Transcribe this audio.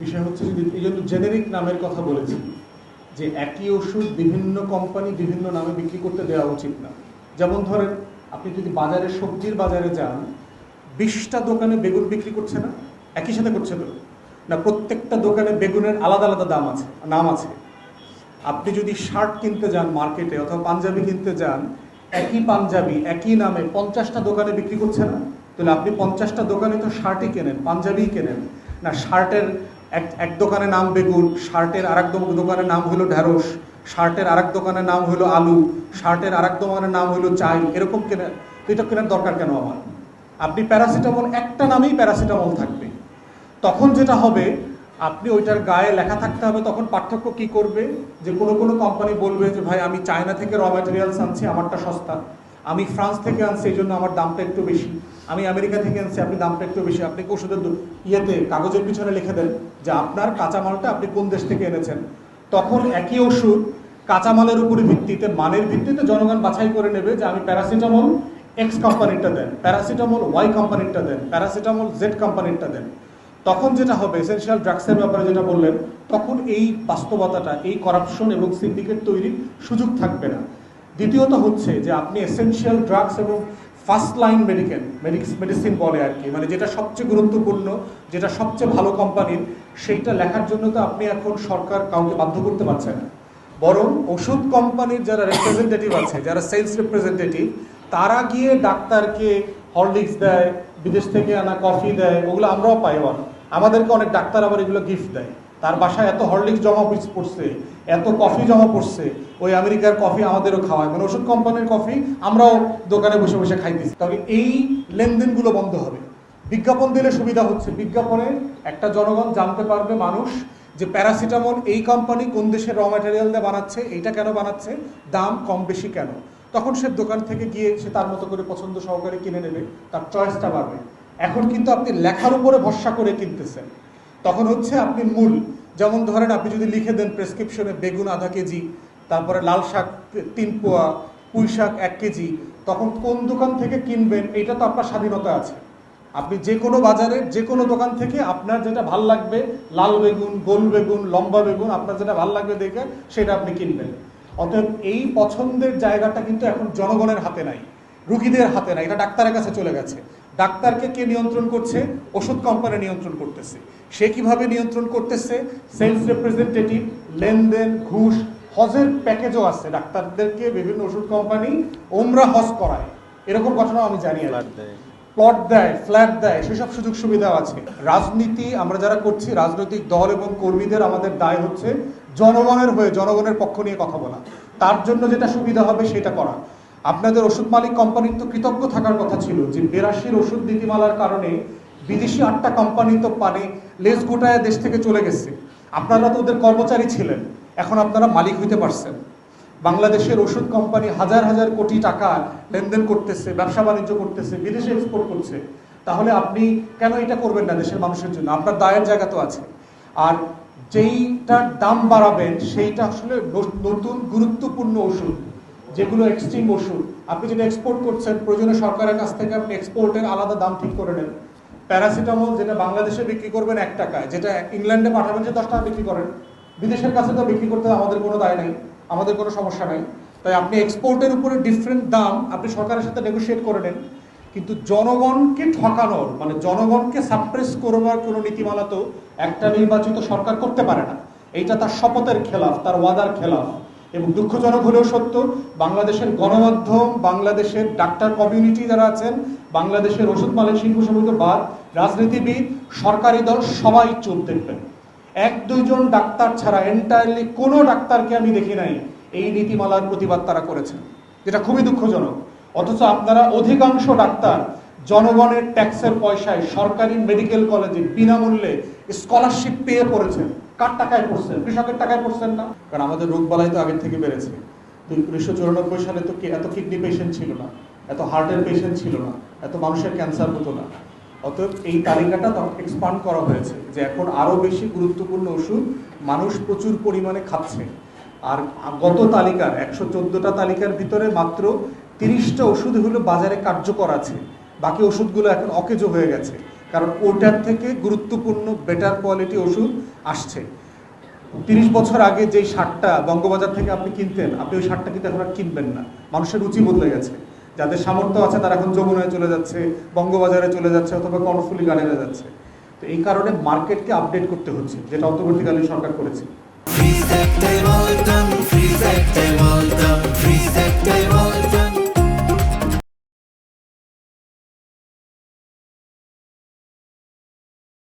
বিষয় হচ্ছে যদি এই জন্য জেনেরিক নামের কথা বলেছি যে একই ওষুধ বিভিন্ন কোম্পানি বিভিন্ন নামে বিক্রি করতে দেওয়া উচিত না। যেমন ধরেন আপনি যদি বাজারে সবজির বাজারে যান, 20টা দোকানে বেগুন বিক্রি করছে না, একই সাথে করছে তো না, প্রত্যেকটা দোকানে বেগুনের আলাদা আলাদা নাম আছে। আপনি যদি শার্ট কিনতে যান মার্কেটে অথবা পাঞ্জাবি কিনতে যান, একই পাঞ্জাবি একই নামে 50টা দোকানে বিক্রি করছে না, তাহলে আপনি 50টা দোকানে তো শার্টই কেনেন, পাঞ্জাবিই কেনেন না। শার্টের এক দোকানে নাম বেগুন, শার্টের আরেক দোকানের নাম হলো ঢেঁড়স, শার্টের আরেক দোকানের নাম হলো আলু, শার্টের আরেক দোকানের নাম হলো চাই, এরকম কেনেন। তো এটা কেনার দরকার কেন আমার? আপনি প্যারাসিটামল একটা নামেই প্যারাসিটামল থাকবে। তখন যেটা হবে, আপনি ওইটার গায়ে লেখা থাকতে হবে। তখন পার্থক্য কি করবে যে কোনো কোম্পানি বলবে যে ভাই আমি চায়না থেকে র ম্যাটেরিয়ালস আনছি, আমারটা সস্তা, আমি ফ্রান্স থেকে আনছি এই জন্য আমার দামটা একটু বেশি, আমি আমেরিকা থেকে আনছি আপনি দামটা একটু বেশি। আপনি ওষুধের ইয়েতে কাগজের পিছনে লিখে দেন যে আপনার কাঁচামালটা আপনি কোন দেশ থেকে এনেছেন। তখন একই ওষুধ কাঁচামালের উপরে ভিত্তিতে, মানের ভিত্তিতে জনগণ বাছাই করে নেবে যে আমি প্যারাসিটামল এক্স কোম্পানিটা দেন, প্যারাসিটামল ওয়াই কোম্পানিটা দেন, প্যারাসিটামল জেড কোম্পানিটা দেন। তখন যেটা হবে, এসেনশিয়াল ড্রাগসের ব্যাপারে যেটা বললেন, তখন এই বাস্তবতাটা, এই করাপশন এবং সিন্ডিকেট তৈরির সুযোগ থাকবে না। দ্বিতীয়ত হচ্ছে যে আপনি এসেনশিয়াল ড্রাগস এবং ফার্স্ট লাইন মেডিসিন বলে আর কি, মানে যেটা সবচেয়ে গুরুত্বপূর্ণ, যেটা সবচেয়ে ভালো কোম্পানির, সেইটা লেখার জন্য তো আপনি এখন সরকার কাউকে বাধ্য করতে পারছে না। বরং ওষুধ কোম্পানির যারা রিপ্রেজেন্টেটিভ আছে, যারা সেলস রিপ্রেজেন্টেটিভ, তারা গিয়ে ডাক্তারকে হরলিক্স দেয়, বিদেশ থেকে আনা কফি দেয়, ওগুলো আমরাও পাই। আমাদেরকে অনেক ডাক্তার আবার এগুলো গিফট দেয়। তার বাসায় এত হরলিক্স জমা পড়ছে, এত কফি জমা পড়ছে, ওই আমেরিকার কফি আমাদেরও খাওয়ায়, মানে ওষুধ কোম্পানির কফি আমরাও দোকানে বসে বসে খাইতেছি। তবে এই লেনদেনগুলো বন্ধ হবে। বিজ্ঞাপন দিলে সুবিধা হচ্ছে, বিজ্ঞাপনে একটা জনগণ জানতে পারবে, মানুষ, যে প্যারাসিটামল এই কোম্পানি কোন দেশের র ম্যাটেরিয়াল দিয়ে বানাচ্ছে, এইটা কেন বানাচ্ছে, দাম কম বেশি কেন। তখন সে দোকান থেকে গিয়ে সে তার মতো করে পছন্দ সহকারে কিনে নেবে, তার চয়েসটা বাড়বে। এখন কিন্তু আপনি লেখার উপরে ভরসা করে কিনতেছেন। তখন হচ্ছে আপনি মূল, যেমন ধরেন আপনি যদি লিখে দেন প্রেসক্রিপশনে বেগুন আধা কেজি, তারপরে লাল শাক 3 পোয়া, পুঁই শাক 1 কেজি, তখন কোন দোকান থেকে কিনবেন এইটা তো আপনার স্বাধীনতা আছে। আপনি যে কোনো বাজারের যে কোনো দোকান থেকে আপনার যেটা ভাল লাগবে, লাল বেগুন, গোল বেগুন, লম্বা বেগুন, আপনার যেটা ভাল লাগবে দেখে সেটা আপনি কিনবেন। অতএব এই পছন্দের জায়গাটা কিন্তু এখন জনগণের হাতে নাই, রুগীদের হাতে নাই, এটা ডাক্তারের কাছে চলে গেছে। ডাক্তারকে কে নিয়ন্ত্রণ করছে? ওষুধ কোম্পানি নিয়ন্ত্রণ করতেছে। সে কিভাবে নিয়ন্ত্রণ করতেছে? সেলস রিপ্রেজেন্টেটিভ, লেনদেন, ঘুষ, হজের প্যাকেজও আছে। ডাক্তারদেরকে বিভিন্ন ওষুধ কোম্পানি ওমরা হজ করায়, এরকম ঘটনাও আমি জানি। প্লট দেয়, ফ্ল্যাট দেয়, সেসব সুযোগ সুবিধাও আছে। রাজনীতি আমরা যারা করছি, রাজনৈতিক দল এবং কর্মীদের আমাদের দায় হচ্ছে জনগণের হয়ে, জনগণের পক্ষ নিয়ে কথা বলা, তার জন্য যেটা সুবিধা হবে সেটা করা। আপনাদের ওষুধ মালিক কোম্পানির তো কৃতজ্ঞ থাকার কথা ছিল যে 82 ওষুধ নীতিমালার কারণে বিদেশি 8টা কোম্পানি তো লেজ গোটায় দেশ থেকে চলে গেছে। আপনারা তো ওদের কর্মচারী ছিলেন, এখন আপনারা মালিক হইতে পারছেন। বাংলাদেশের ওষুধ কোম্পানি হাজার হাজার কোটি টাকা লেনদেন করতেছে, ব্যবসা বাণিজ্য করতেছে, বিদেশে এক্সপোর্ট করছে। তাহলে আপনি কেন এটা করবেন না দেশের মানুষের জন্য? আপনার দায়ের জায়গা তো আছে। আর যেইটার দাম বাড়াবেন সেইটা আসলে নতুন গুরুত্বপূর্ণ ওষুধ, যেগুলো এক্সট্রিম ওষুধ, আপনি যেটা এক্সপোর্ট করছেন, প্রয়োজনে সরকারের কাছ থেকে আপনি এক্সপোর্টের আলাদা দাম ঠিক করে নেন। প্যারাসিটামল যেটা বাংলাদেশে বিক্রি করবেন 1 টাকায়, যেটা ইংল্যান্ডে পাঠাবেন যে 10 টাকা বিক্রি করেন। বিদেশের কাছে তো বিক্রি করতে আমাদের কোনো দায় নাই, আমাদের কোনো সমস্যা নাই। তাই আপনি এক্সপোর্টের উপরে ডিফারেন্ট দাম আপনি সরকারের সাথে নেগোশিয়েট করে নেন। কিন্তু জনগণকে ঠকানোর, মানে জনগণকে সাপ্রেস করবার কোনো নীতিমালা তো একটা নির্বাচিত সরকার করতে পারে না। এইটা তার শপথের খেলাফ, তার ওয়াদার খেলাফ। এবং দুঃখজনক হলেও সত্য, বাংলাদেশের গণমাধ্যম, বাংলাদেশের ডাক্তার কমিউনিটি যারা আছেন, বাংলাদেশের ওষুধ মালিক শিল্প সমিতি বা রাজনীতিবিদ, সরকারি দল, সবাই চোখ দেখবেন। 1-2 জন ডাক্তার ছাড়া এন্টায়ারলি কোনো ডাক্তারকে আমি দেখি নাই এই নীতিমালার প্রতিবাদ তারা করেছেন, যেটা খুবই দুঃখজনক। অথচ আপনারা অধিকাংশ ডাক্তার জনগণের ট্যাক্সের পয়সায় সরকারি মেডিকেল কলেজে বিনামূল্যে স্কলারশিপ পেয়ে পড়েছেন। কার টাকায় পড়ছেন? কৃষকের টাকায় পড়ছেন না। কারণ আমাদের রোগবালাই তো আগের থেকে বেড়েছে। 1994 সালে তো এত কিডনি পেশেন্ট ছিল না, এত হার্টের পেশেন্ট ছিল না, এত মানুষের ক্যান্সার হতো না। অতএব এই তালিকাটা এক্সপান্ড করা হয়েছে যে এখন আরও বেশি গুরুত্বপূর্ণ ওষুধ মানুষ প্রচুর পরিমাণে খাচ্ছে। আর গত তালিকার 114টা তালিকার ভিতরে মাত্র 30টা ওষুধ হলো বাজারে কার্যকর আছে, বাকি ওষুধগুলো এখন অকেজো হয়ে গেছে। কারণ ওটার থেকে গুরুত্বপূর্ণ বেটার কোয়ালিটি ওষুধ আসছে। 30 বছর আগে যেই সারটা বঙ্গবাজার থেকে আপনি কিনতেন, আপনি ওই সারটা কিন্তু এখন আর কিনবেন না। মানুষের রুচি বদলে গেছে। যাদের সামর্থ্য আছে তারা এখন যমুনায় চলে যাচ্ছে, বঙ্গবাজারে চলে যাচ্ছে, অথবা কর্ণফুলী গার্ডেনে যাচ্ছে। তো এই কারণে মার্কেটকে আপডেট করতে হচ্ছে, যেটা অন্তর্বর্তীকালীন সরকার করেছে।